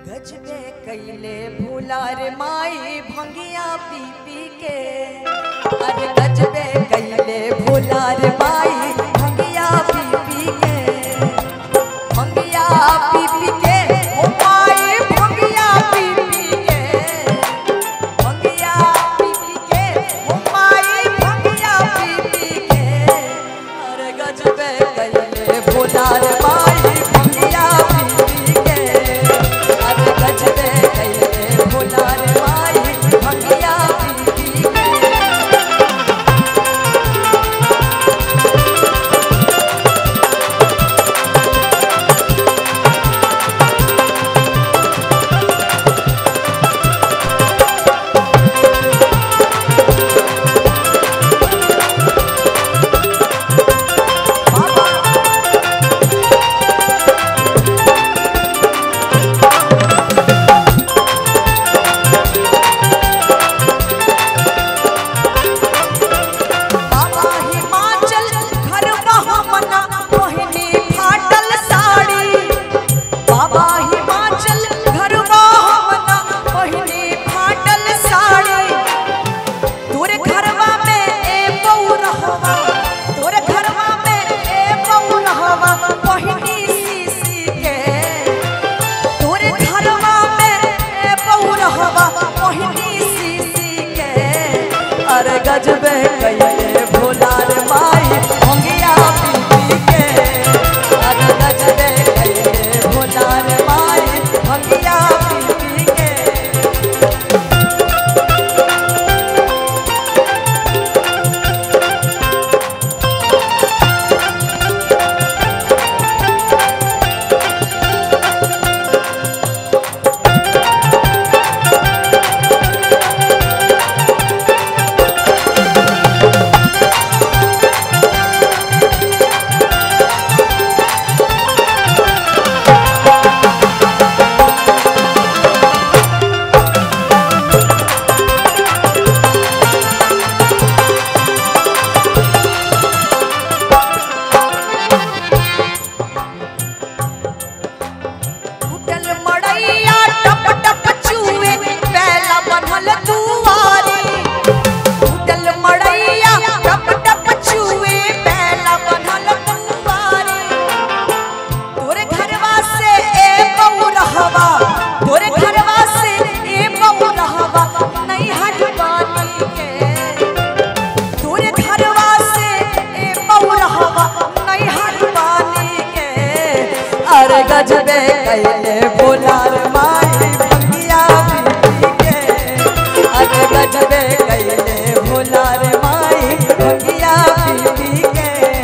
गजबे कैले भूलार माई भंगिया पी पी के। अरे गजबे कैले भूलार माई भंगिया पी पी के। भंगिया पी पी के ओ माई भंगिया पी पी के। भंगिया पी पी के ओ माई भंगिया पी पी के। अरे गजबे कैले भूलार माई भंगिया पी पी के। अरे गजबे कैले भूलार माई भंगिया पी पी के। अरे गजबे कैले भूलार माई भंगिया पी पी के। अरे गजबे कैले भूलार माई भंगिया पी पी के। अरे गजबे कैले भूलार माई भंगिया पी पी के। अरे गजबे कैले भूलार माई भंगिया पी पी के।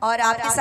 और आपके साथ